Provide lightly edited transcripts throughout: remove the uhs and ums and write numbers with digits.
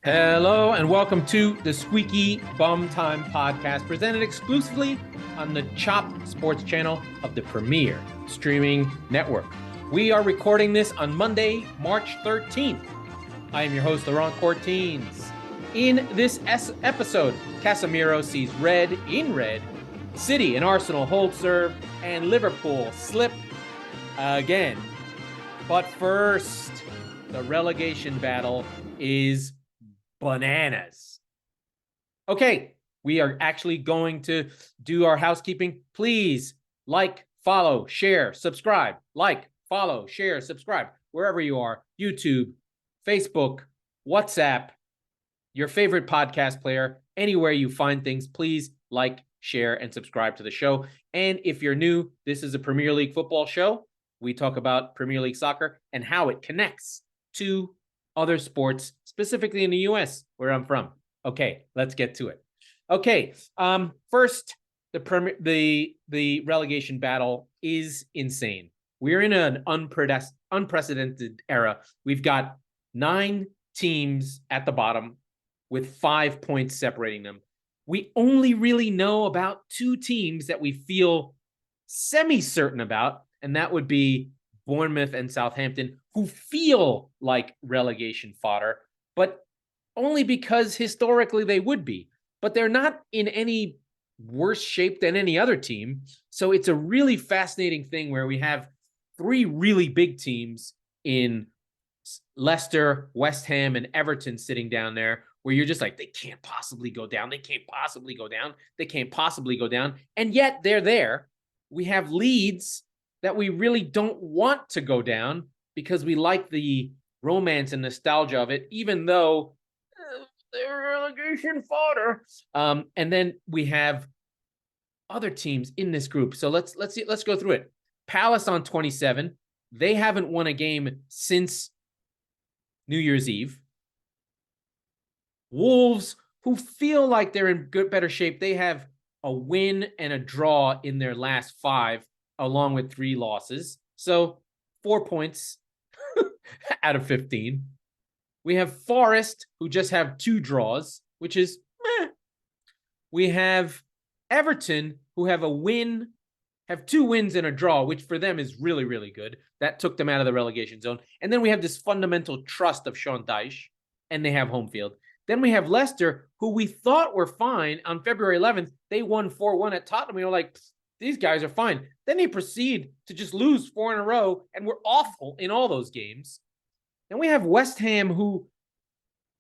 Hello and welcome to the Squeaky Bum Time podcast, presented exclusively on the Chop Sports channel of the premier streaming network. We are recording this on Monday, March 13th. I am your host, Laurent Courtines. In this episode, Casemiro sees red in red, City and Arsenal hold serve, and Liverpool slip again. But first, the relegation battle is bananas. Okay, we are actually going to do our housekeeping. Please like, follow, share, subscribe. Like, follow, share, subscribe. Wherever you are, YouTube, Facebook, WhatsApp, your favorite podcast player, anywhere you find things, please like, share, and subscribe to the show. And if you're new, this is a Premier League football show. We talk about Premier League soccer and how it connects to other sports, specifically in the US, where I'm from. Okay, let's get to it. Okay, first, the relegation battle is insane. We're in an unprecedented era. We've got 9 teams at the bottom with 5 points separating them. We only really know about 2 teams that we feel semi-certain about, and that would be Bournemouth and Southampton, who feel like relegation fodder, but only because historically they would be. But they're not in any worse shape than any other team. So it's a really fascinating thing where we have 3 really big teams in Leicester, West Ham, and Everton sitting down there, where you're just like, they can't possibly go down. They can't possibly go down. They can't possibly go down. And yet they're there. We have Leeds that we really don't want to go down because we like the romance and nostalgia of it, even though they're relegation fodder. And then we have other teams in this group. So let's go through it. Palace on 27. They haven't won a game since New Year's Eve. Wolves, who feel like they're in better shape, they have a win and a draw in their last 5, along with 3 losses. So 4 points out of 15. We have Forest, who just have 2 draws, which is meh. We have Everton, who have 2 wins and a draw, which for them is really, really good. That took them out of the relegation zone. And then we have this fundamental trust of Sean Dyche, and they have home field. Then we have Leicester, who we thought were fine on February 11th. They won 4-1 at Tottenham. We were like, these guys are fine. Then they proceed to just lose 4 in a row, and we're awful in all those games. Then we have West Ham, who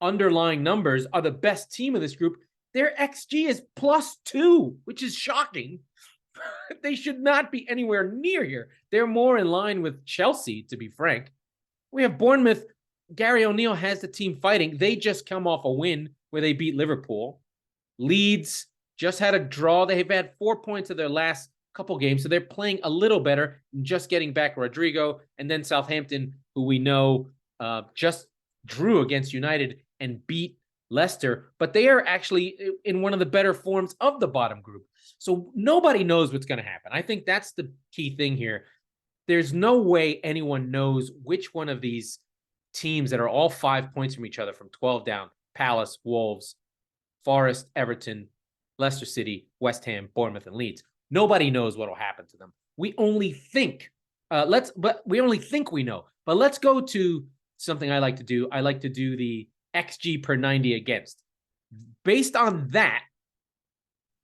underlying numbers are the best team of this group. Their XG is +2, which is shocking. They should not be anywhere near here. They're more in line with Chelsea, to be frank. We have Bournemouth. Gary O'Neill has the team fighting. They just come off a win where they beat Liverpool. Leeds just had a draw. They've had 4 points of their last couple games, so they're playing a little better, just getting back Rodrigo. And then Southampton, who we know just drew against United and beat Leicester, but they are actually in one of the better forms of the bottom group. So nobody knows what's going to happen. I think that's the key thing here. There's no way anyone knows which one of these teams that are all 5 points from each other from 12 down, Palace, Wolves, Forest, Everton, Leicester City, West Ham, Bournemouth, and Leeds. Nobody knows what will happen to them. We only think. We only think we know. But let's go to something I like to do. I like to do the XG per 90 against. Based on that,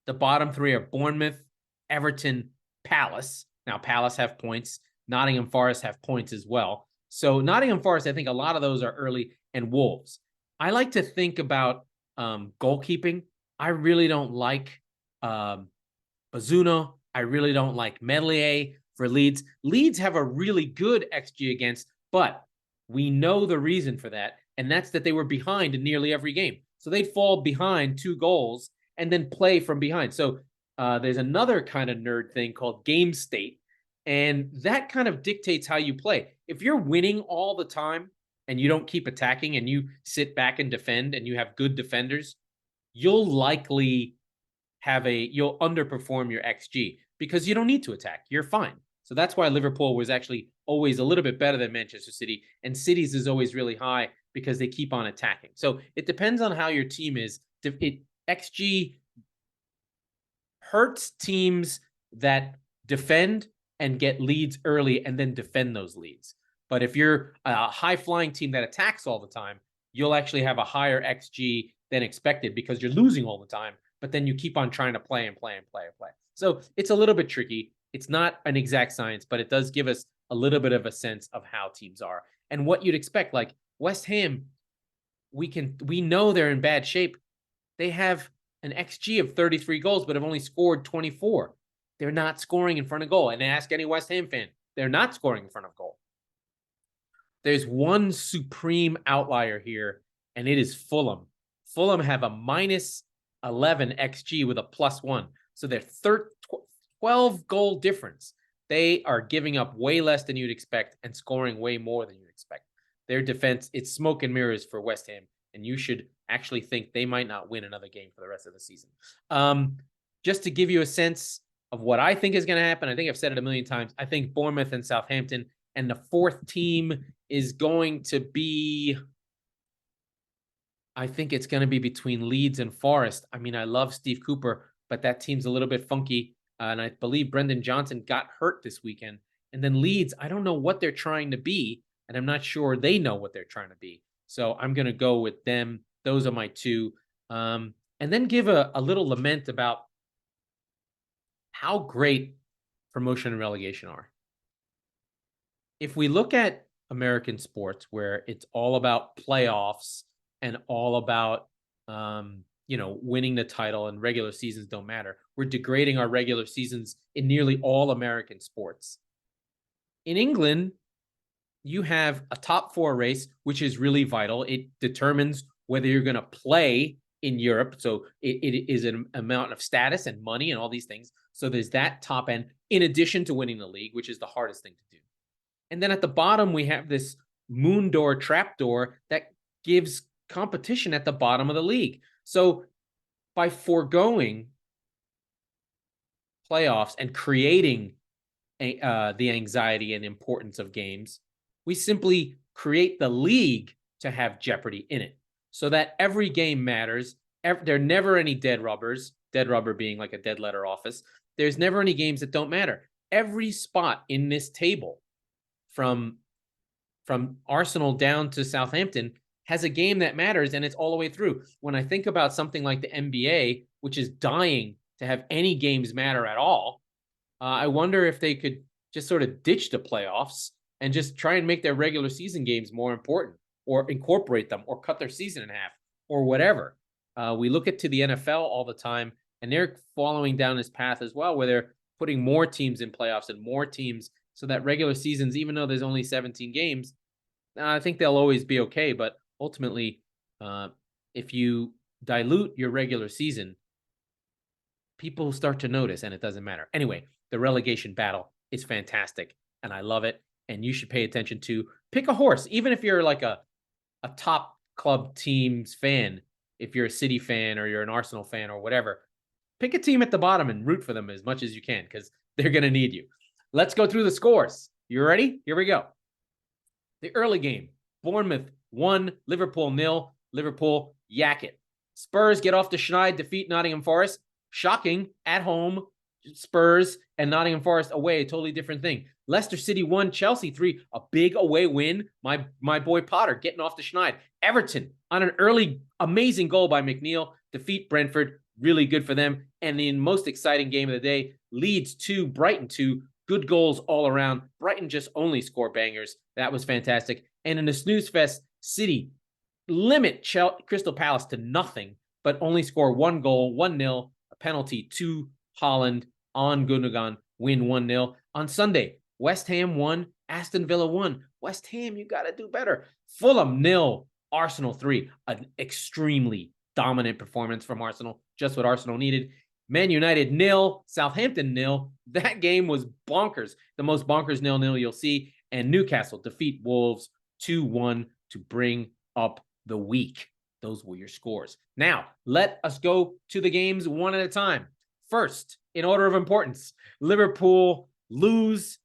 the bottom 3 are Bournemouth, Everton, Palace. Now, Palace have points. Nottingham Forest have points as well. So Nottingham Forest, I think a lot of those are early, and Wolves. I like to think about goalkeeping. I really don't like Bazunu. I really don't like Medlier for Leeds. Leeds have a really good XG against, but we know the reason for that, and that's that they were behind in nearly every game. So they'd fall behind 2 goals and then play from behind. So there's another kind of nerd thing called game state, and that kind of dictates how you play. If you're winning all the time and you don't keep attacking and you sit back and defend and you have good defenders, you'll likely you'll underperform your XG because you don't need to attack. You're fine. So that's why Liverpool was actually always a little bit better than Manchester City, and City's is always really high. because they keep on attacking. So it depends on how your team is. XG hurts teams that defend and get leads early and then defend those leads. But if you're a high-flying team that attacks all the time, you'll actually have a higher XG than expected because you're losing all the time, but then you keep on trying to play and play and play and play. So it's a little bit tricky. It's not an exact science, but it does give us a little bit of a sense of how teams are and what you'd expect. Like West Ham, we know they're in bad shape. They have an XG of 33 goals, but have only scored 24. They're not scoring in front of goal. And ask any West Ham fan, they're not scoring in front of goal. There's one supreme outlier here, and it is Fulham. Fulham have a minus 11 XG with a +1. So they're 12 goal difference. They are giving up way less than you'd expect and scoring way more than you'd expect. Their defense, it's smoke and mirrors for West Ham, and you should actually think they might not win another game for the rest of the season. Just to give you a sense of what I think is going to happen, I think I've said it a million times. I think Bournemouth and Southampton, and the fourth team is going to be, I think it's going to be between Leeds and Forest. I mean, I love Steve Cooper, but that team's a little bit funky. And I believe Brendan Johnson got hurt this weekend. And then Leeds, I don't know what they're trying to be, and I'm not sure they know what they're trying to be. So I'm going to go with them. Those are my two. And then give a little lament about how great promotion and relegation are. If we look at American sports where it's all about playoffs and all about, winning the title and regular seasons don't matter, we're degrading our regular seasons in nearly all American sports. In England, you have a top four race, which is really vital. It determines whether you're going to play in Europe. So it is an amount of status and money and all these things. So there's that top end, in addition to winning the league, which is the hardest thing to do. And then at the bottom, we have this moon door, trap door that gives competition at the bottom of the league. So by foregoing playoffs and creating the anxiety and importance of games, we simply create the league to have jeopardy in it so that every game matters. There are never any dead rubbers, dead rubber being like a dead letter office. There's never any games that don't matter. Every spot in this table, from Arsenal down to Southampton, has a game that matters, and it's all the way through. When I think about something like the NBA, which is dying to have any games matter at all, I wonder if they could just sort of ditch the playoffs and just try and make their regular season games more important, or incorporate them, or cut their season in half, or whatever. We look at to the NFL all the time, and they're following down this path as well, where they're putting more teams in playoffs and more teams, so that regular seasons, even though there's only 17 games, I think they'll always be okay. But ultimately, if you dilute your regular season, people start to notice, and it doesn't matter. Anyway, the relegation battle is fantastic, and I love it. And you should pay attention to. Pick a horse, even if you're like a top club team's fan. If you're a City fan or you're an Arsenal fan or whatever, pick a team at the bottom and root for them as much as you can, because they're going to need you. Let's go through the scores. You ready? Here we go. The early game: Bournemouth 1, Liverpool 0. Liverpool yak it. Spurs get off the schneid, defeat Nottingham Forest. Shocking. At home, Spurs, and Nottingham Forest away, a totally different thing. Leicester City 1, Chelsea 3, a big away win. My boy Potter getting off the schneid. Everton on an early amazing goal by McNeil, defeat Brentford, really good for them. And the most exciting game of the day, Leeds 2, Brighton 2, good goals all around. Brighton just only score bangers. That was fantastic. And in the snooze fest, City limit Crystal Palace to nothing, but only score one goal, 1-0, a penalty to Holland on Gundogan, win 1-0. On Sunday, West Ham 1, Aston Villa 1. West Ham, you got to do better. Fulham 0, Arsenal 3. An extremely dominant performance from Arsenal, just what Arsenal needed. Man United 0, Southampton 0. That game was bonkers. The most bonkers 0-0 you'll see. And Newcastle defeat Wolves 2-1 to bring up the week. Those were your scores. Now, let us go to the games one at a time. First, in order of importance, Liverpool lose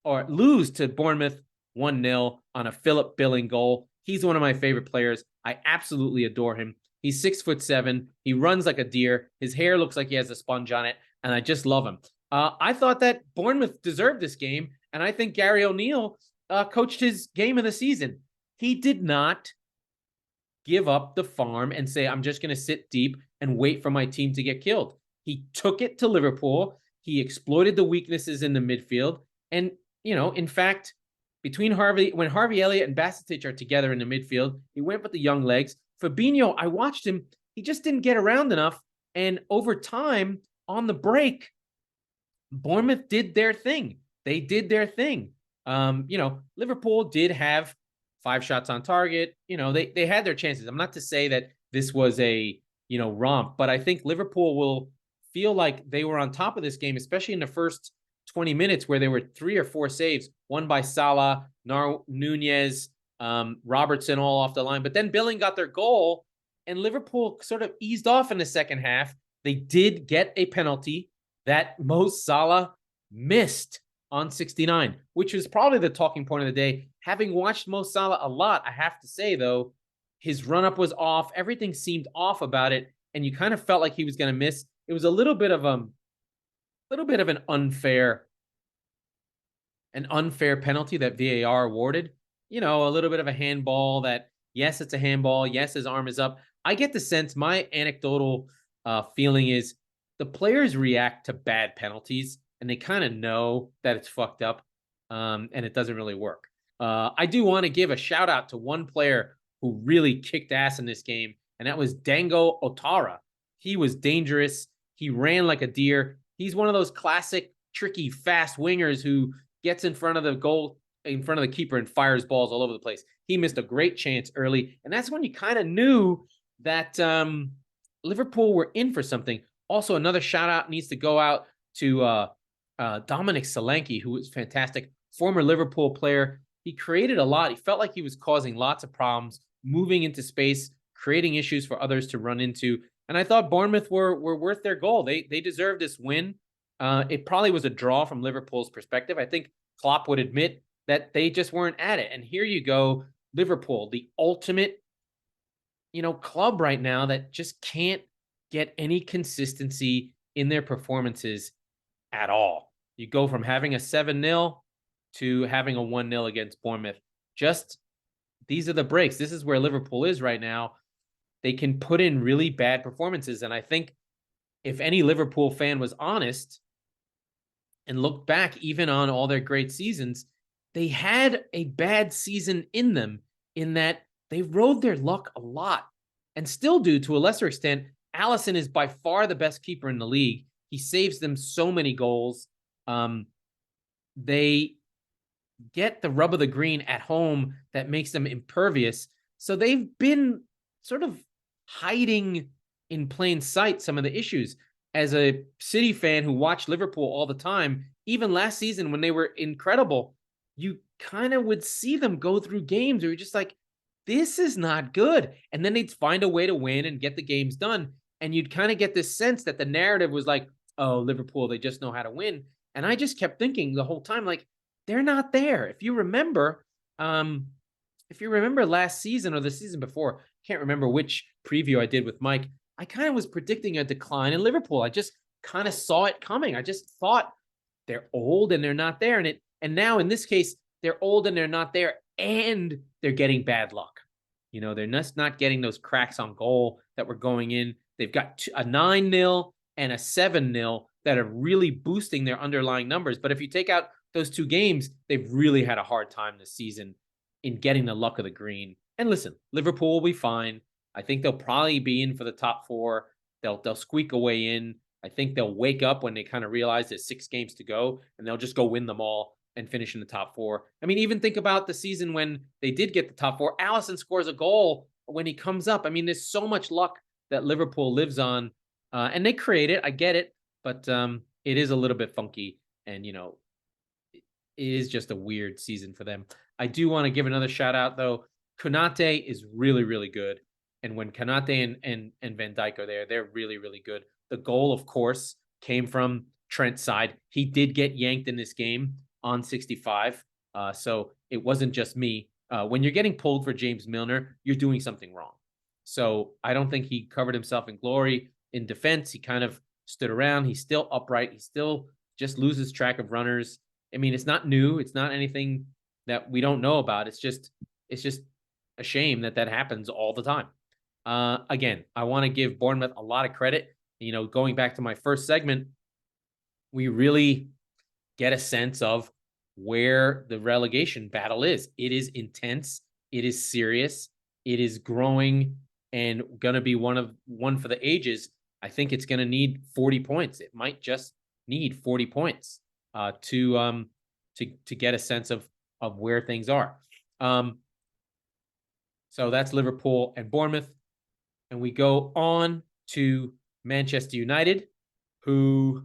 to Bournemouth 1-0 on a Philip Billing goal. He's one of my favorite players. I absolutely adore him. He's 6'7". He runs like a deer. His hair looks like he has a sponge on it, and I just love him. I thought that Bournemouth deserved this game, and I think Gary O'Neill coached his game of the season. He did not give up the farm and say, I'm just going to sit deep and wait for my team to get killed. He took it to Liverpool. He exploited the weaknesses in the midfield. And, in fact, when Harvey Elliott and Bajcetic are together in the midfield, he went with the young legs. Fabinho, I watched him. He just didn't get around enough. And over time, on the break, Bournemouth did their thing. They did their thing. Liverpool did have 5 shots on target. They had their chances. I'm not to say that this was a, romp, but I think Liverpool will feel like they were on top of this game, especially in the first 20 minutes where there were 3 or 4 saves, one by Salah, Nunez, Robertson all off the line. But then Billing got their goal, and Liverpool sort of eased off in the second half. They did get a penalty that Mo Salah missed on 69, which was probably the talking point of the day. Having watched Mo Salah a lot, I have to say, though, his run-up was off. Everything seemed off about it, and you kind of felt like he was going to miss. It was a little bit of an unfair penalty that VAR awarded. A little bit of a handball that, yes, it's a handball. Yes, his arm is up. I get the sense, my anecdotal feeling is the players react to bad penalties, and they kind of know that it's fucked up, and it doesn't really work. I do want to give a shout out to one player who really kicked ass in this game, and that was Dango Oterra. He was dangerous. He ran like a deer. He's one of those classic, tricky, fast wingers who gets in front of the keeper and fires balls all over the place. He missed a great chance early, and that's when you kind of knew that Liverpool were in for something. Also, another shout out needs to go out to Dominic Solanke, who was fantastic, former Liverpool player. He created a lot. He felt like he was causing lots of problems, moving into space, creating issues for others to run into. And I thought Bournemouth were worth their goal. They deserved this win. It probably was a draw from Liverpool's perspective. I think Klopp would admit that they just weren't at it. And here you go, Liverpool, the ultimate, club right now that just can't get any consistency in their performances at all. You go from having a 7-0 to having a 1-0 against Bournemouth. Just, these are the breaks. This is where Liverpool is right now. They can put in really bad performances. And I think if any Liverpool fan was honest and looked back even on all their great seasons, they had a bad season in them, in that they rode their luck a lot and still do to a lesser extent. Alisson is by far the best keeper in the league. He saves them so many goals. They get the rub of the green at home that makes them impervious. So they've been sort of hiding in plain sight some of the issues. As a City fan who watched Liverpool all the time, even last season when they were incredible, you kind of would see them go through games where you're just like, this is not good. And then they'd find a way to win and get the games done. And you'd kind of get this sense that the narrative was like, oh, Liverpool, they just know how to win. And I just kept thinking the whole time, like, they're not there. If you remember last season or the season before, can't remember which preview I did with Mike, I kind of was predicting a decline in Liverpool. I just kind of saw it coming. I just thought they're old and they're not there. And now in this case, they're old and they're not there, and they're getting bad luck. They're just not getting those cracks on goal that were going in. They've got a 9-0 and a 7-0 that are really boosting their underlying numbers. But if you take out those 2 games, they've really had a hard time this season in getting the luck of the green. And listen, Liverpool will be fine. I think they'll probably be in for the top 4. They'll squeak away in. I think they'll wake up when they kind of realize there's 6 games to go, and they'll just go win them all and finish in the top 4. I mean, even think about the season when they did get the top 4. Alisson scores a goal when he comes up. I mean, there's so much luck that Liverpool lives on, and they create it. I get it, but it is a little bit funky, and it is just a weird season for them. I do want to give another shout out though. Konate is really, really good, and when Konate and Van Dijk are there, they're really, really good. The goal, of course, came from Trent's side. He did get yanked in this game on 65, so it wasn't just me. when you're getting pulled for James Milner, you're doing something wrong. So I don't think he covered himself in glory in defense. He kind of stood around. He's still upright. He still just loses track of runners. I mean, it's not new. It's not anything that we don't know about. It's just a shame that happens all the time. Again, I want to give Bournemouth a lot of credit. Going back to my first segment, we really get a sense of where the relegation battle is. It is intense. It is serious. It is growing and going to be one for the ages. I think it's going to need 40 points. It might just need 40 points to get a sense of where things are. So that's Liverpool and Bournemouth. And we go on to Manchester United, who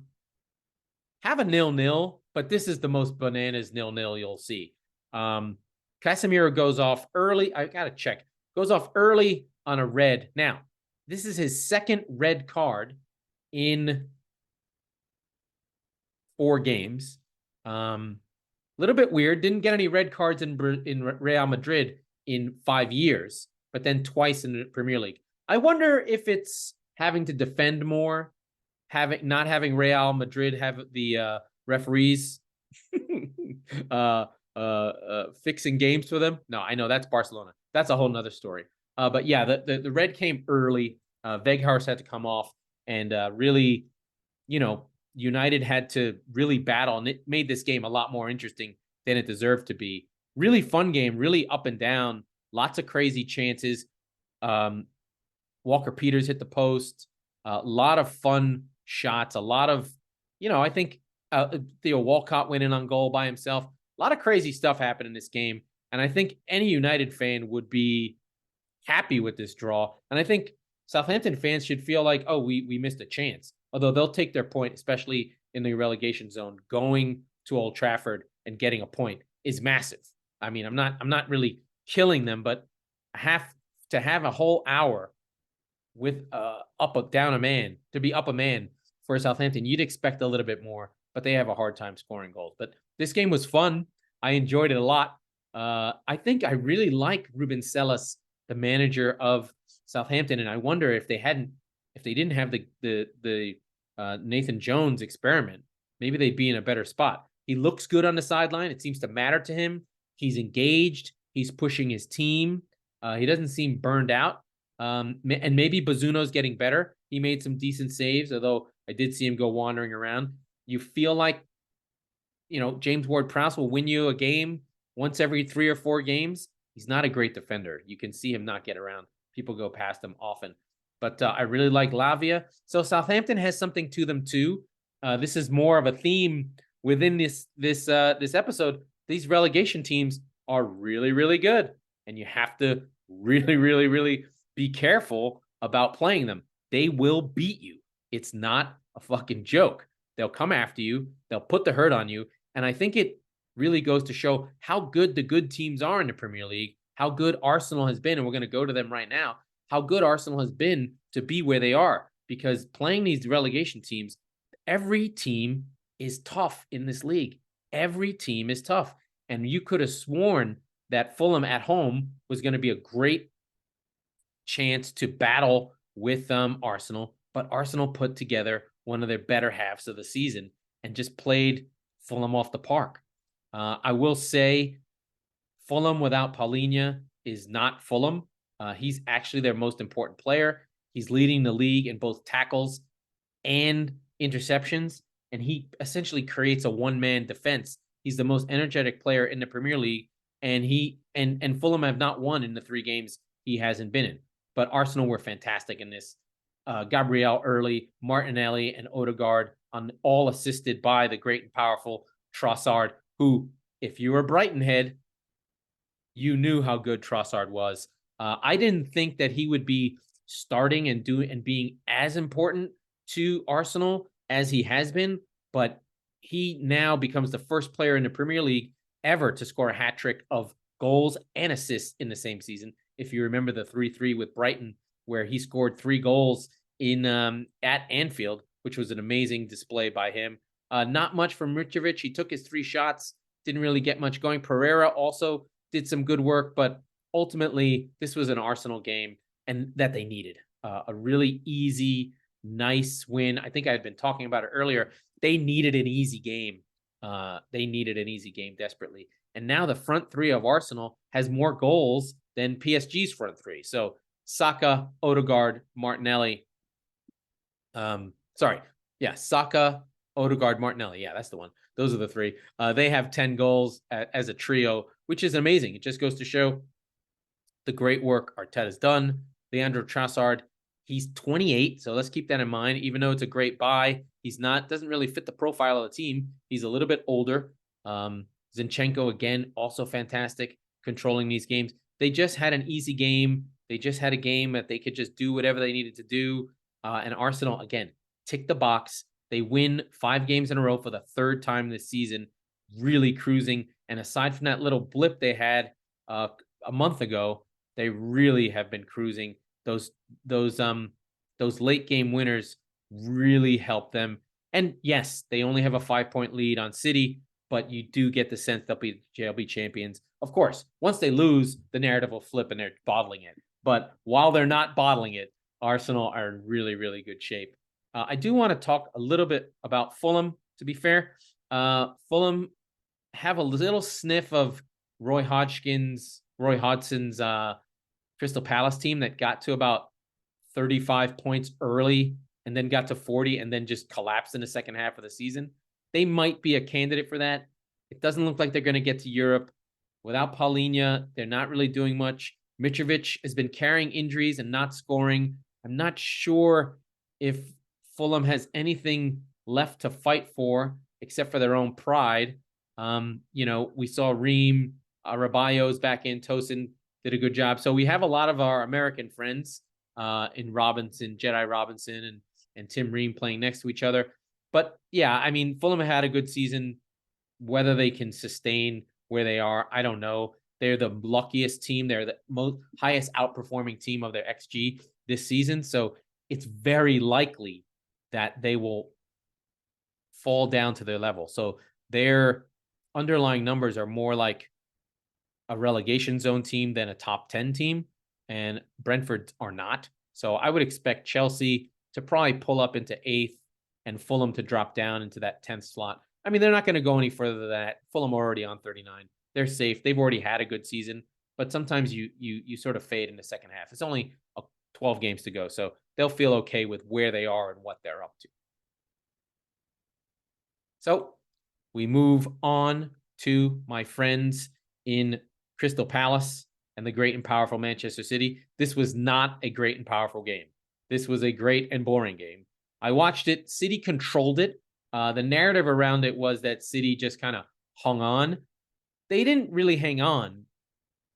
have a 0-0, but this is the most bananas 0-0 you'll see. Casemiro goes off early. I got to check. Goes off early on a red. Now, this is his second red card in 4 games. Little bit weird. Didn't get any red cards in Real Madrid in 5 years, but then twice in the Premier League. I wonder if it's having to defend more, not having Real Madrid have the referees fixing games for them. No, I know that's Barcelona. That's a whole nother story. But yeah, the red came early. Weghorst had to come off, and really, United had to really battle, and it made this game a lot more interesting than it deserved to be. Really fun game, really up and down, lots of crazy chances. Walker Peters hit the post, a lot of fun shots, a lot of, I think Theo Walcott went in on goal by himself. A lot of crazy stuff happened in this game, and I think any United fan would be happy with this draw. And I think Southampton fans should feel like, oh, we missed a chance. Although they'll take their point, especially in the relegation zone, going to Old Trafford and getting a point is massive. I mean, I'm not really killing them, but to have a whole hour with down a man, to be up a man for Southampton, you'd expect a little bit more, but they have a hard time scoring goals. But this game was fun. I enjoyed it a lot. I think I really like Rubén Sellés, the manager of Southampton, and I wonder if they didn't have the Nathan Jones experiment, maybe they'd be in a better spot. He looks good on the sideline. It seems to matter to him. He's engaged. He's pushing his team. He doesn't seem burned out. And maybe Bazzuno's getting better. He made some decent saves, although I did see him go wandering around. You feel like, James Ward-Prowse will win you a game once every 3 or 4 games. He's not a great defender. You can see him not get around. People go past him often. But I really like Lavia. So Southampton has something to them too. This is more of a theme within this episode. These relegation teams are really, really good, and you have to really, really, really be careful about playing them. They will beat you. It's not a fucking joke. They'll come after you. They'll put the hurt on you. And I think it really goes to show how good the good teams are in the Premier League, how good Arsenal has been, and we're going to go to them right now, how good Arsenal has been to be where they are. Because playing these relegation teams, every team is tough in this league. Every team is tough. And you could have sworn that Fulham at home was going to be a great chance to battle with Arsenal, but Arsenal put together one of their better halves of the season and just played Fulham off the park. I will say Fulham without Paulinho is not Fulham. He's actually their most important player. He's leading the league in both tackles and interceptions, and he essentially creates a one-man defense. He's the most energetic player in the Premier League, and and Fulham have not won in the 3 games he hasn't been in. But Arsenal were fantastic in this. Gabriel early, Martinelli, and Odegaard all assisted by the great and powerful Trossard, who, if you were a Brighton head, you knew how good Trossard was. I didn't think that he would be starting and being as important to Arsenal as he has been, but he now becomes the first player in the Premier League ever to score a hat trick of goals and assists in the same season. If you remember the 3-3 with Brighton, where he scored 3 goals in at Anfield, which was an amazing display by him. Not much from Mitrovic. He took his 3 shots, didn't really get much going. Pereira also did some good work, but ultimately this was an Arsenal game and that they needed. A really easy, nice win. I think I had been talking about it earlier. They needed an easy game. They needed an easy game desperately. And now the front three of Arsenal has more goals than PSG's front three. So Saka, Odegaard, Martinelli. Saka, Odegaard, Martinelli. Yeah, that's the one. Those are the three. They have 10 goals as a trio, which is amazing. It just goes to show the great work Arteta's done. Leandro Trossard, he's 28, so let's keep that in mind. Even though it's a great buy, doesn't really fit the profile of the team. He's a little bit older. Zinchenko, again, also fantastic, controlling these games. They just had an easy game. They just had a game that they could just do whatever they needed to do. And Arsenal, again, tick the box. They win 5 games in a row for the 3rd time this season, really cruising. And aside from that little blip they had a month ago, they really have been cruising. Those late game winners really help them. And yes, they only have a 5-point lead on City, but you do get the sense they'll be champions. Of course, once they lose, the narrative will flip and they're bottling it. But while they're not bottling it, Arsenal are in really, really good shape. I do want to talk a little bit about Fulham, to be fair. Fulham have a little sniff of Roy Hodgson's Crystal Palace team that got to about 35 points early and then got to 40 and then just collapsed in the second half of the season. They might be a candidate for that. It doesn't look like they're going to get to Europe. Without Paulinho, they're not really doing much. Mitrovic has been carrying injuries and not scoring. I'm not sure if Fulham has anything left to fight for except for their own pride. We saw Ream, Rabiot's back in, Tosin did a good job. So we have a lot of our American friends in Robinson, Jedi Robinson and Tim Ream playing next to each other. But yeah, I mean, Fulham had a good season. Whether they can sustain where they are, I don't know. They're the luckiest team. They're the highest outperforming team of their XG this season. So it's very likely that they will fall down to their level. So their underlying numbers are more like a relegation zone team than a top 10 team, and Brentford are not. So I would expect Chelsea to probably pull up into 8th and Fulham to drop down into that 10th slot. I mean, they're not going to go any further than that. Fulham are already on 39. They're safe. They've already had a good season, but sometimes you sort of fade in the second half. It's only 12 games to go, so they'll feel okay with where they are and what they're up to. So we move on to my friends in Crystal Palace and the great and powerful Manchester City. This was not a great and powerful game. This was a great and boring game. I watched it. City controlled it. The narrative around it was that City just kind of hung on. They didn't really hang on.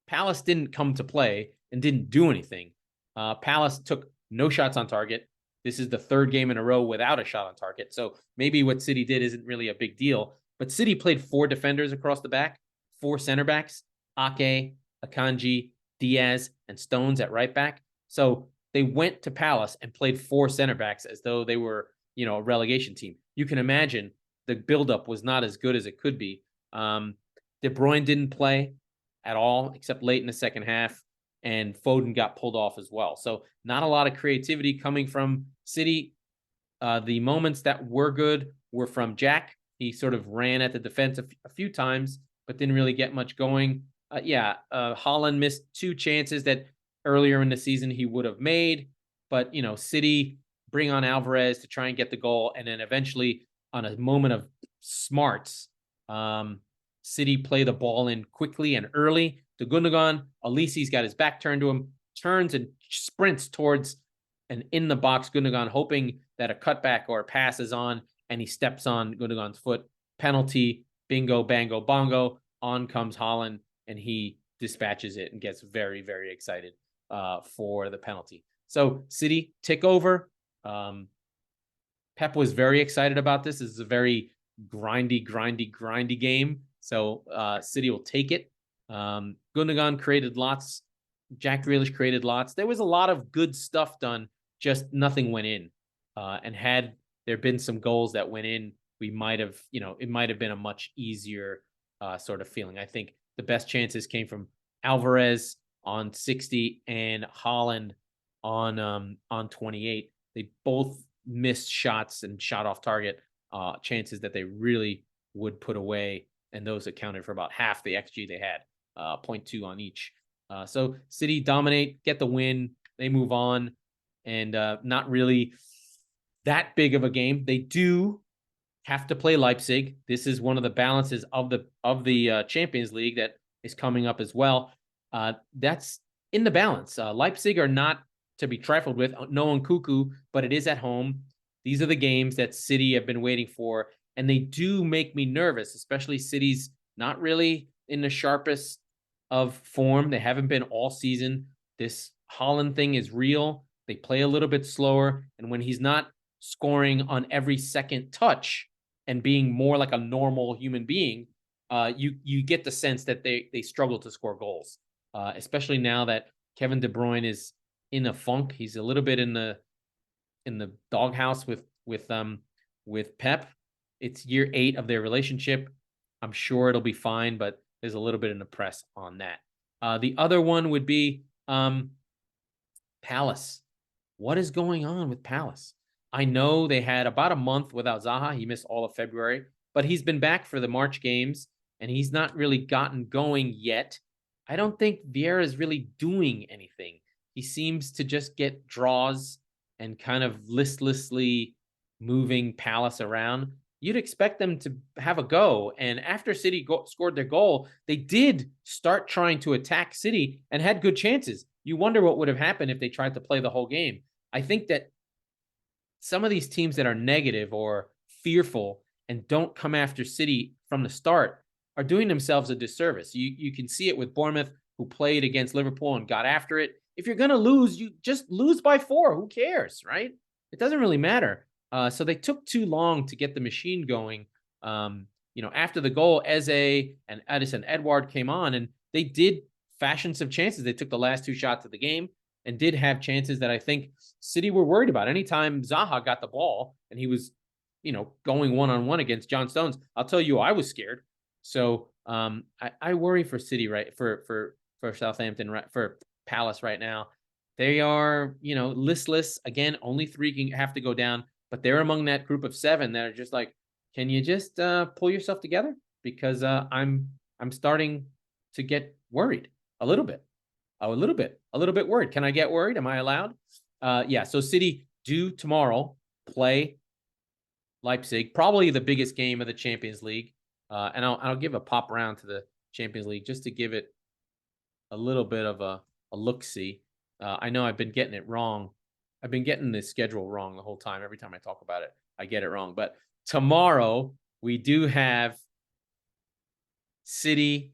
Palace didn't come to play and didn't do anything. Palace took no shots on target. This is the 3rd game in a row without a shot on target. So maybe what City did isn't really a big deal. But City played 4 defenders across the back, 4 center backs, Ake, Akanji, Diaz, and Stones at right back. So they went to Palace and played 4 center backs as though they were, a relegation team. You can imagine the buildup was not as good as it could be. De Bruyne didn't play at all, except late in the second half, and Foden got pulled off as well. So not a lot of creativity coming from City. The moments that were good were from Jack. He sort of ran at the defense a few times, but didn't really get much going. Haaland missed 2 chances that earlier in the season he would have made. But, City bring on Alvarez to try and get the goal. And then eventually, on a moment of smarts, City play the ball in quickly and early to Gundogan. Olisi's got his back turned to him, turns and sprints towards an in-the-box Gundogan, hoping that a cutback or a pass is on, and he steps on Gundogan's foot. Penalty, bingo, bango, bongo. On comes Haaland, and he dispatches it and gets very, very excited for the penalty. So City tick over. Pep was very excited about this. This is a very grindy game. So City will take it. Gundogan created lots. Jack Grealish created lots. There was a lot of good stuff done, just nothing went in. And had there been some goals that went in, we might have, it might have been a much easier sort of feeling. I think the best chances came from Alvarez on 60 and Holland on 28. They both missed shots and shot off target chances that they really would put away, and those accounted for about half the XG they had, 0.2 on each. So City dominate, get the win, they move on, and not really that big of a game. They do have to play Leipzig. This is one of the balances of the Champions League that is coming up as well. That's in the balance. Leipzig are not to be trifled with. No Nkunku, but it is at home. These are the games that City have been waiting for, and they do make me nervous, especially City's not really in the sharpest of form. They haven't been all season. This Holland thing is real. They play a little bit slower, and when he's not scoring on every second touch and being more like a normal human being, you get the sense that they struggle to score goals, especially now that Kevin De Bruyne is in a funk. He's a little bit in the doghouse with Pep. It's year 8 of their relationship. I'm sure it'll be fine, but there's a little bit in the press on that. The other one would be Palace. What is going on with Palace? I know they had about a month without Zaha. He missed all of February, but he's been back for the March games, and he's not really gotten going yet. I don't think Vieira is really doing anything. He seems to just get draws and kind of listlessly moving Palace around. You'd expect them to have a go. And after City scored their goal, they did start trying to attack City and had good chances. You wonder what would have happened if they tried to play the whole game. I think that some of these teams that are negative or fearful and don't come after City from the start are doing themselves a disservice. You can see it with Bournemouth, who played against Liverpool and got after it. If you're going to lose, you just lose by 4. Who cares, right? It doesn't really matter. So they took too long to get the machine going. After the goal, Eze and Edison Edouard came on, and they did fashion some chances. They took the last 2 shots of the game and did have chances that I think City were worried about. Anytime Zaha got the ball and he was, going one-on-one against John Stones, I'll tell you, I was scared. So I worry for City, right? For Southampton, right? For Palace right now. They are, listless. Again, only 3 can have to go down, but they're among that group of 7 that are just like, can you just pull yourself together? Because I'm starting to get worried a little bit worried. Can I get worried? Am I allowed? Yeah. So City do tomorrow play Leipzig, probably the biggest game of the Champions League. And I'll give a pop round to the Champions League just to give it a little bit of a look-see. I know I've been getting it wrong. I've been getting the schedule wrong the whole time. Every time I talk about it, I get it wrong. But tomorrow we do have City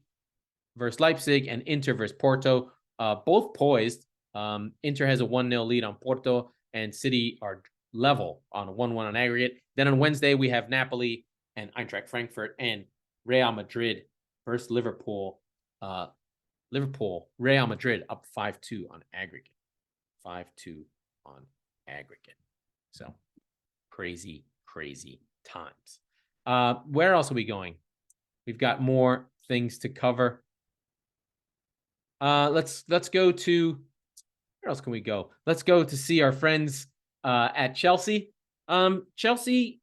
versus Leipzig and Inter versus Porto, both poised. Inter has a 1-0 lead on Porto, and City are level on a 1-1 on aggregate. Then on Wednesday, we have Napoli and Eintracht Frankfurt and Real Madrid versus Liverpool. Real Madrid up 5-2 on aggregate. 5-2 on aggregate. So crazy times. Where else are we going? We've got more things to cover. Let's go to, where else can we go? Let's go to see our friends at Chelsea. Chelsea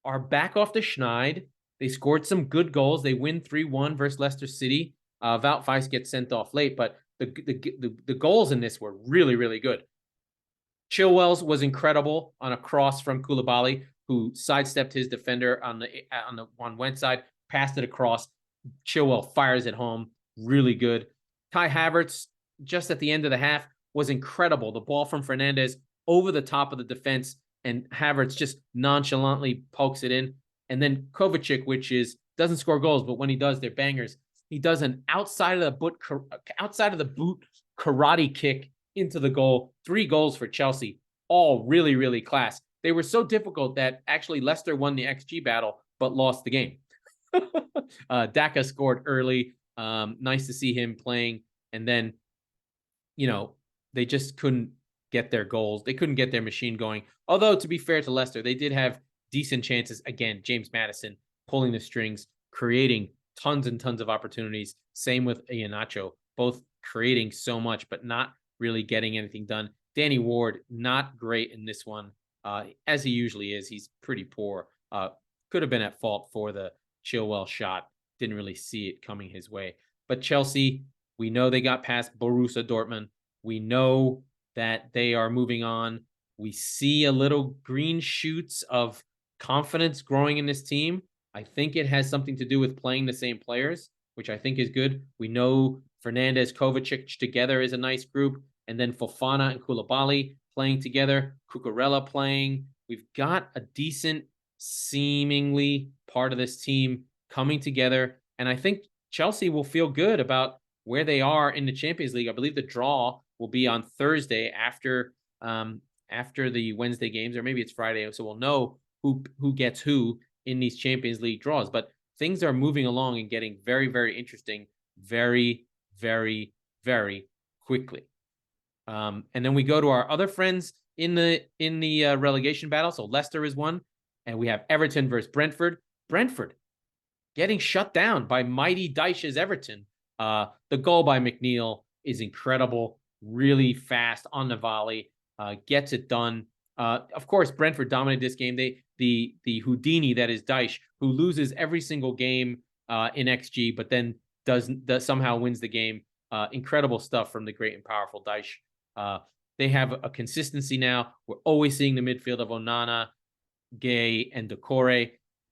are back off the schneid. They scored some good goals. They win 3-1 versus Leicester City. Wout Weiss gets sent off late, but the goals in this were really good. Chilwell's was incredible on a cross from Koulibaly, who sidestepped his defender on one side, passed it across. Chilwell fires it home. Really good. Kai Havertz, just at the end of the half, was incredible. The ball from Fernandes over the top of the defense, and Havertz just nonchalantly pokes it in. And then Kovacic, doesn't score goals, but when he does, they're bangers. He does an outside of the boot karate kick into the goal. 3 goals for Chelsea, all really class. They were so difficult that actually Leicester won the XG battle, but lost the game. Daka scored early. Nice to see him playing. And then, they just couldn't get their goals. They couldn't get their machine going. Although, to be fair to Leicester, they did have decent chances. Again, James Maddison pulling the strings, creating tons and tons of opportunities. Same with Iheanacho, both creating so much, but not really getting anything done. Danny Ward, not great in this one, as he usually is. He's pretty poor. Could have been at fault for the Chilwell shot. Didn't really see it coming his way. But Chelsea, we know they got past Borussia Dortmund. We know that they are moving on. We see a little green shoots of confidence growing in this team. I think it has something to do with playing the same players, which I think is good. We know Fernandes, Kovacic together is a nice group. And then Fofana and Koulibaly playing together. Cucurella playing. We've got a decent, seemingly part of this team coming together. And I think Chelsea will feel good about where they are in the Champions League. I believe the draw will be on Thursday after the Wednesday games, or maybe it's Friday. So we'll know who gets who in these Champions League draws. But things are moving along and getting very, very interesting very, very, very quickly. And then we go to our other friends in the relegation battle. So Leicester is one, and we have Everton versus Brentford. Brentford getting shut down by mighty Dyche's Everton. The goal by McNeil is incredible, really fast on the volley, gets it done. Of course, Brentford dominated this game. The Houdini that is Dyche, who loses every single game in XG, but then does somehow wins the game. Incredible stuff from the great and powerful Dyche. They have a consistency now. We're always seeing the midfield of Onana, Gay, and Decore.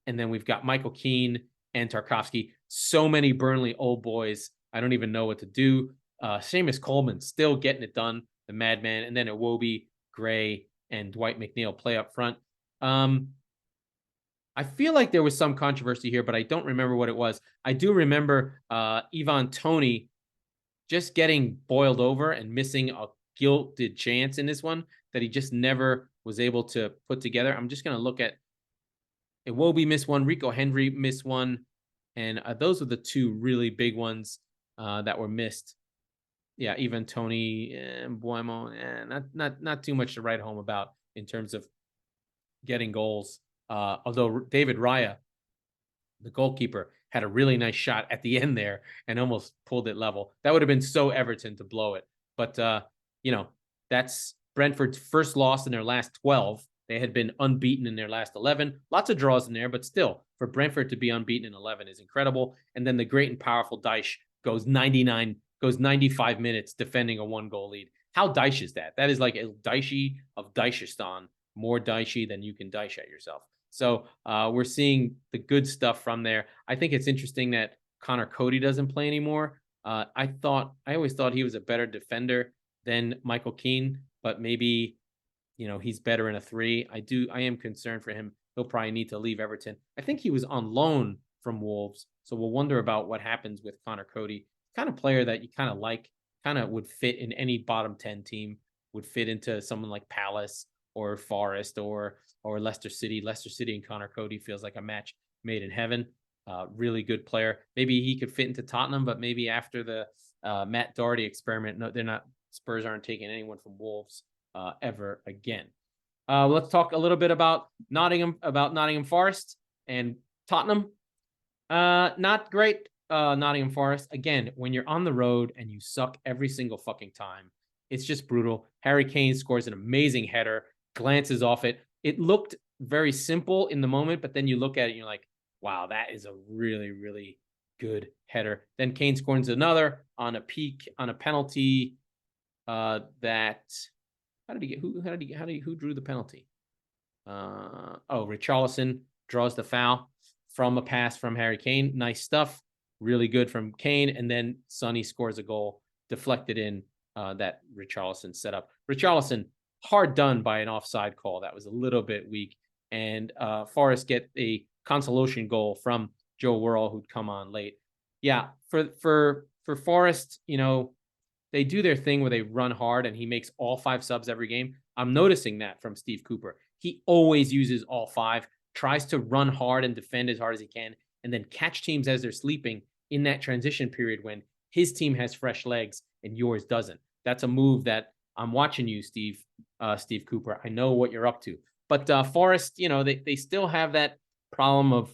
And then we've got Michael Keane and Tarkowski. So many Burnley old boys. I don't even know what to do. Seamus Coleman still getting it done, the madman. And then Iwobi, Gray, and Dwight McNeil play up front. I feel like there was some controversy here, but I don't remember what it was. I do remember Ivan Toney just getting boiled over and missing a gilded chance in this one that he just never was able to put together. I'm just going to look at Iwobi missed one, Rico Henry missed one, and those were the two really big ones that were missed. Yeah, Ivan Toney and Buemo, not too much to write home about in terms of getting goals. Although David Raya, the goalkeeper, had a really nice shot at the end there and almost pulled it level. That would have been so Everton to blow it. But, that's Brentford's first loss in their last 12. They had been unbeaten in their last 11. Lots of draws in there, but still, for Brentford to be unbeaten in 11 is incredible. And then the great and powerful Dyche goes 95 minutes defending a 1-goal lead. How Dyche is that? That is like a Dyche of Dychistan, more Dyche than you can Dyche at yourself. So we're seeing the good stuff from there. I think it's interesting that Connor Cody doesn't play anymore. I always thought he was a better defender than Michael Keane, but maybe, he's better in a 3. I am concerned for him. He'll probably need to leave Everton. I think he was on loan from Wolves. So we'll wonder about what happens with Connor Cody. Kind of player that you kind of like, kind of would fit in any bottom 10 team, would fit into someone like Palace or Forest or Leicester City. Leicester City and Connor Cody feels like a match made in heaven. Really good player. Maybe he could fit into Tottenham, but maybe after the Matt Doherty experiment, no, Spurs aren't taking anyone from Wolves ever again. Let's talk a little bit about Nottingham Forest and Tottenham. Not great. Nottingham Forest. Again, when you're on the road and you suck every single fucking time, it's just brutal. Harry Kane scores an amazing header, glances off it. It looked very simple in the moment, but then you look at it and you're like, wow, that is a really, really good header. Then Kane scores another on a penalty. Who drew the penalty? Richarlison draws the foul from a pass from Harry Kane. Nice stuff. Really good from Kane. And then Sonny scores a goal deflected in that Richarlison set up. Richarlison, hard done by an offside call. That was a little bit weak. And Forest get a consolation goal from Joe Worrell, who'd come on late. Yeah, for Forest, they do their thing where they run hard and he makes all 5 subs every game. I'm noticing that from Steve Cooper. He always uses all 5, tries to run hard and defend as hard as he can, and then catch teams as they're sleeping in that transition period when his team has fresh legs and yours doesn't. That's a move that I'm watching you, Steve Cooper. I know what you're up to. But Forest, they still have that problem of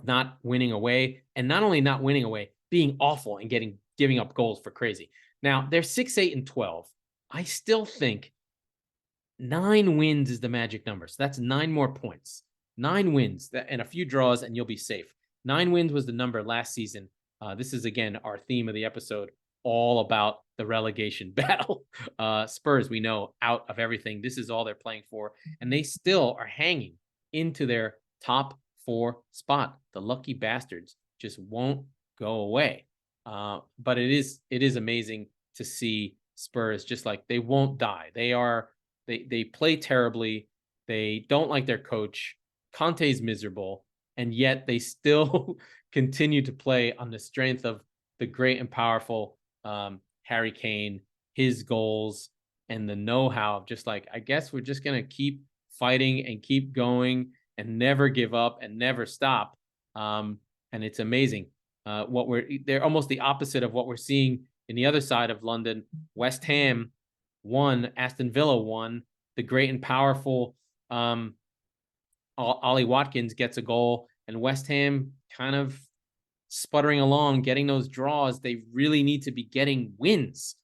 not winning away, and not only not winning away, being awful and giving up goals for crazy. Now they're 6-8-12. I still think 9 wins is the magic number. So that's 9 more points. 9 wins and a few draws, and you'll be safe. 9 wins was the number last season. This is, again, our theme of the episode, all about the relegation battle. Spurs, we know, out of everything. This is all they're playing for, and they still are hanging into their top 4 spot. The lucky bastards just won't go away. But it is amazing to see Spurs just like they won't die. They play terribly. They don't like their coach. Conte's miserable, and yet they still continue to play on the strength of the great and powerful Harry Kane, his goals, and the know-how of just like, I guess we're just going to keep fighting and keep going and never give up and never stop. And it's amazing. They're almost the opposite of what we're seeing in the other side of London. West Ham won, Aston Villa won. The great and powerful Ollie Watkins gets a goal, and West Ham kind of sputtering along, getting those draws. They really need to be getting wins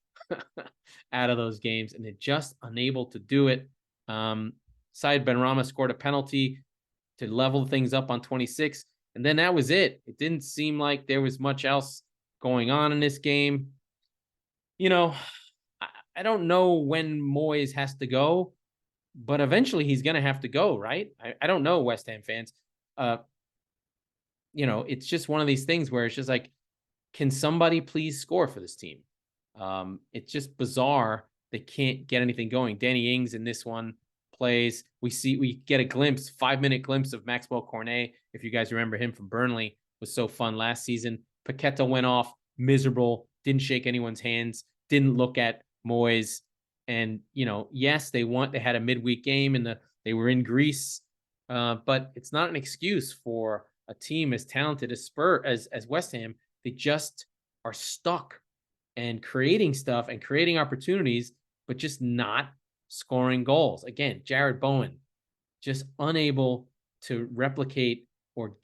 out of those games, and they're just unable to do it. Said Benrahma scored a penalty to level things up on 26, and then that was it. It didn't seem like there was much else going on in this game. You know, I don't know when Moyes has to go, but eventually he's going to have to go, right? I don't know, West Ham fans. It's just one of these things where it's just like, can somebody please score for this team? It's just bizarre. They can't get anything going. Danny Ings in this one plays. We get a 5-minute glimpse of Maxwell Cornet. If you guys remember him from Burnley, was so fun last season. Paqueta went off, miserable, didn't shake anyone's hands, didn't look at Moyes. And, yes, they had a midweek game and they were in Greece, but it's not an excuse for a team as talented as Spurs, as West Ham. They just are stuck and creating stuff and creating opportunities, but just not scoring goals. Again, Jared Bowen just unable to replicate or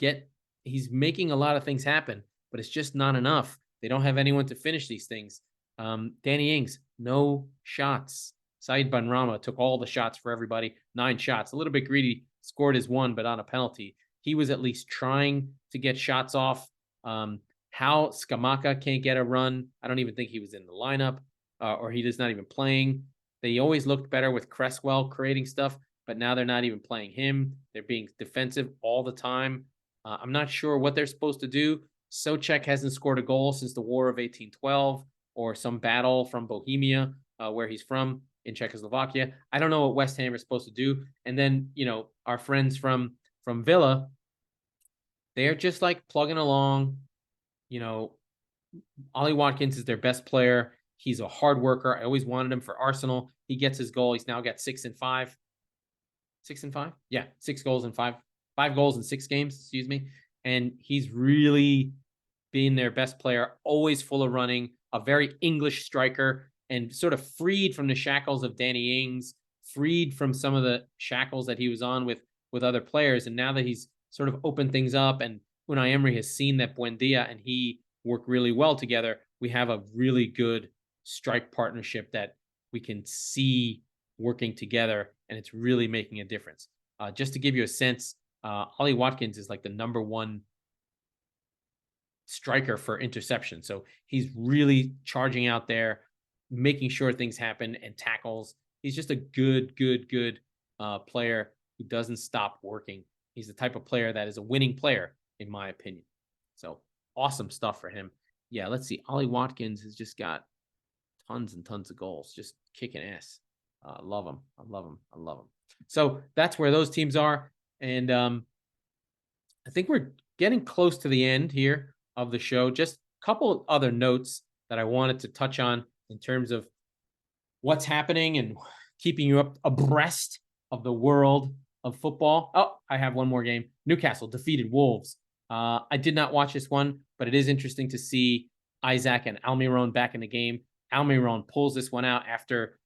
he's making a lot of things happen, but it's just not enough. They don't have anyone to finish these things. Danny Ings, no shots. Said Benrahma took all the shots for everybody, 9 shots. A little bit greedy, scored his 1, but on a penalty. He was at least trying to get shots off. How Skamaka can't get a run. I don't even think he was in the lineup, or he is not even playing. They always looked better with Cresswell creating stuff, but now they're not even playing him. They're being defensive all the time. I'm not sure what they're supposed to do. Souček hasn't scored a goal since the War of 1812 or some battle from Bohemia, where he's from in Czechoslovakia. I don't know what West Ham is supposed to do. And then, our friends from Villa, they're just like plugging along. Ollie Watkins is their best player. He's a hard worker. I always wanted him for Arsenal. He gets his goal. He's now got 6 and 5. 6 and 5? Yeah, 6 goals in 5 goals in 6 games, excuse me. And he's really being their best player, always full of running, a very English striker, and sort of freed from the shackles of Danny Ings, freed from some of the shackles that he was on with other players. And now that he's sort of opened things up, and Unai Emery has seen that Buendia and he work really well together, we have a really good strike partnership that we can see working together, and it's really making a difference. Just to give you a sense, Ollie Watkins is like the number 1 striker for interception. So he's really charging out there, making sure things happen and tackles. He's just a good player who doesn't stop working. He's the type of player that is a winning player, in my opinion. So awesome stuff for him. Yeah, let's see. Ollie Watkins has just got tons and tons of goals, just kicking ass. I love him. So that's where those teams are. And I think we're getting close to the end here of the show. Just a couple of other notes that I wanted to touch on in terms of what's happening and keeping you up abreast of the world of football. Oh, I have one more game. Newcastle defeated Wolves. I did not watch this one, but it is interesting to see Isaac and Almiron back in the game. Almiron pulls this one out after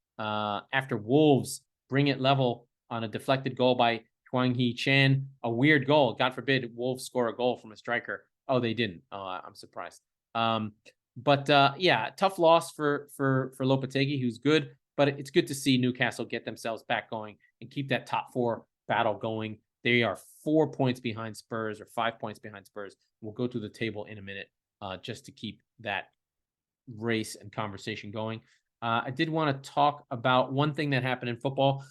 Wolves bring it level on a deflected goal by Hwang Hee Chan. A weird goal. God forbid Wolves score a goal from a striker. Oh, they didn't. I'm surprised. Yeah, tough loss for Lopetegui, who's good, but it's good to see Newcastle get themselves back going and keep that top 4 battle going. They are 4 points behind Spurs, or 5 points behind Spurs. We'll go through the table in a minute, just to keep that race and conversation going. I did want to talk about one thing that happened in football.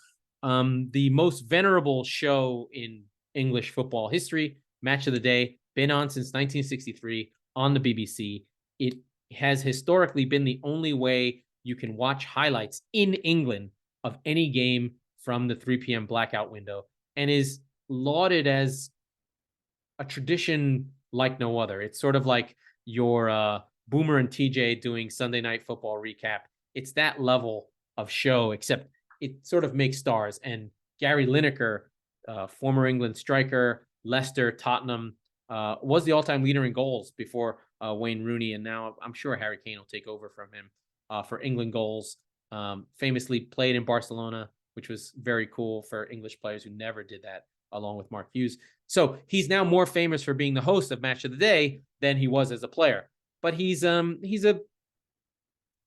The most venerable show in English football history, Match of the Day, been on since 1963 on the BBC. It has historically been the only way you can watch highlights in England of any game from the 3 p.m. blackout window, and is lauded as a tradition like no other. It's sort of like your Boomer and TJ doing Sunday Night Football recap. It's that level of show, except it sort of makes stars. And Gary Lineker, former England striker, Leicester, Tottenham, was the all-time leader in goals before Wayne Rooney, and now I'm sure Harry Kane will take over from him for England goals. Famously played in Barcelona, which was very cool for English players who never did that, along with Mark Hughes. So he's now more famous for being the host of Match of the Day than he was as a player. But he's a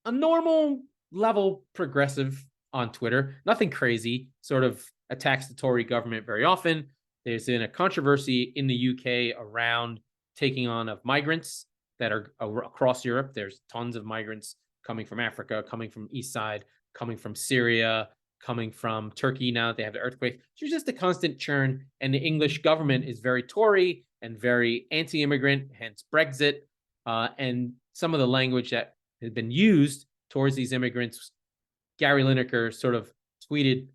normal level progressive on Twitter. Nothing crazy, sort of attacks the Tory government very often. There's been a controversy in the UK around taking on of migrants that are across Europe. There's tons of migrants coming from Africa, coming from East Side, coming from Syria, coming from Turkey now that they have the earthquake. So it's just a constant churn. And the English government is very Tory and very anti-immigrant, hence Brexit. And some of the language that has been used towards these immigrants, Gary Lineker sort of tweeted,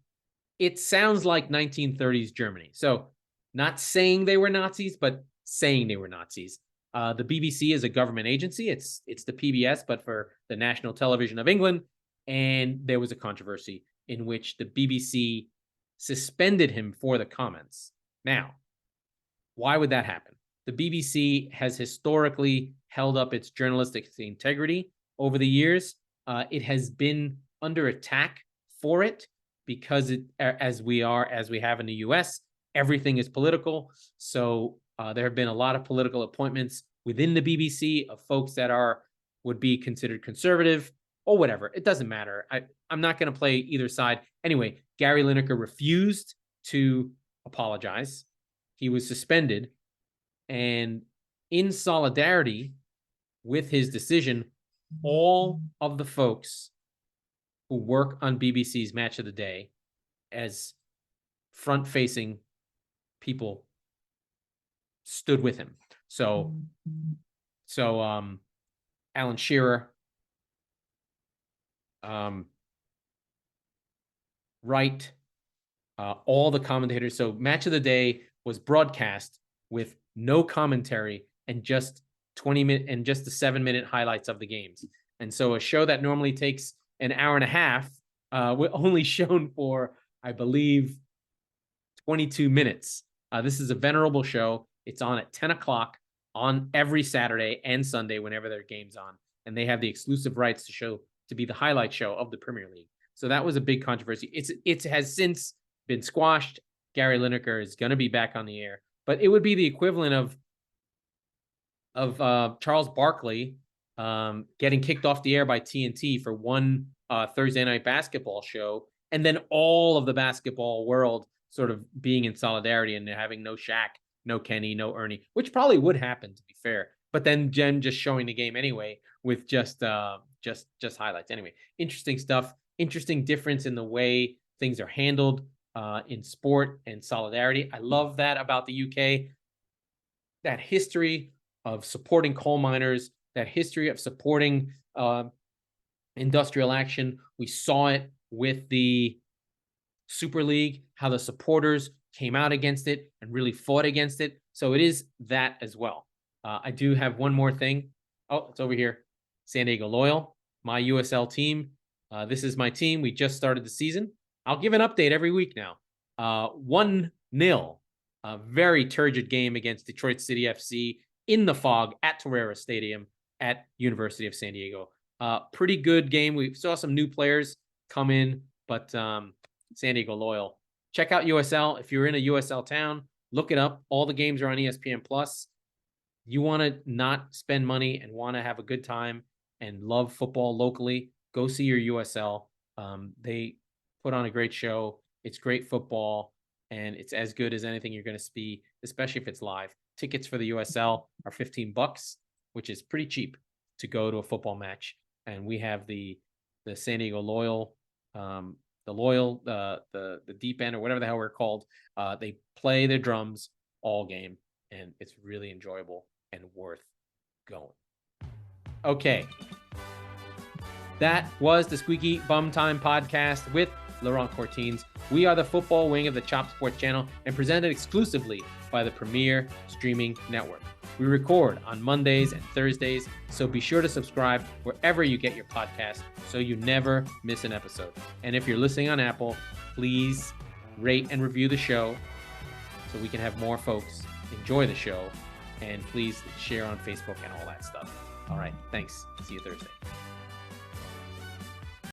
"It sounds like 1930s Germany." So not saying they were Nazis, but saying they were Nazis. The BBC is a government agency. It's the PBS, but for the National Television of England. And there was a controversy in which the BBC suspended him for the comments. Now, why would that happen? The BBC has historically held up its journalistic integrity over the years. It has been under attack for it because as we have in the US, everything is political. So there have been a lot of political appointments within the BBC of folks that would be considered conservative or whatever. It doesn't matter. I'm not going to play either side. Anyway, Gary Lineker refused to apologize. He was suspended. And in solidarity with his decision, all of the folks who work on BBC's Match of the Day as front-facing people stood with him. So Alan Shearer, Wright, all the commentators. So Match of the Day was broadcast with no commentary and just 20-minute and just the 7-minute highlights of the games. And so a show that normally takes an hour and a half was only shown for, I believe, 22 minutes. This is a venerable show. It's on at 10 o'clock on every Saturday and Sunday whenever their game's on. And they have the exclusive rights to be the highlight show of the Premier League. So that was a big controversy. It has since been squashed. Gary Lineker is going to be back on the air. But it would be the equivalent of Charles Barkley getting kicked off the air by TNT for one Thursday night basketball show, and then all of the basketball world sort of being in solidarity and having no Shaq, no Kenny, no Ernie, which probably would happen, to be fair. But then Jen just showing the game anyway with just highlights. Anyway, interesting stuff. Interesting difference in the way things are handled in sport and solidarity. I love that about the UK. That history of supporting coal miners, that history of supporting industrial action. We saw it with the Super League, how the supporters came out against it and really fought against it. So it is that as well. I do have one more thing. Oh, it's over here. San Diego Loyal, my USL team. This is my team. We just started the season. I'll give an update every week now. 1-0. A very turgid game against Detroit City FC in the fog at Torreira Stadium at University of San Diego. Pretty good game. We saw some new players come in, but San Diego Loyal. Check out USL. If you're in a USL town, look it up. All the games are on ESPN Plus. you want to not spend money and want to have a good time and love football locally, go see your USL. They put on a great show. It's great football, and it's as good as anything you're going to see, especially if it's live. Tickets for the USL are $15, which is pretty cheap to go to a football match. And we have the San Diego Loyal, the deep end, or whatever the hell we're called. They play their drums all game, and it's really enjoyable and worth going. Okay. That was the Squeaky Bum Time podcast with Laurent Courtines. We are the football wing of the Chop Sports channel and presented exclusively by the Premier Streaming Network. We record on Mondays and Thursdays, so be sure to subscribe wherever you get your podcast so you never miss an episode. And if you're listening on Apple, please rate and review the show so we can have more folks enjoy the show. And please share on Facebook and all that stuff. All right, thanks. See you Thursday.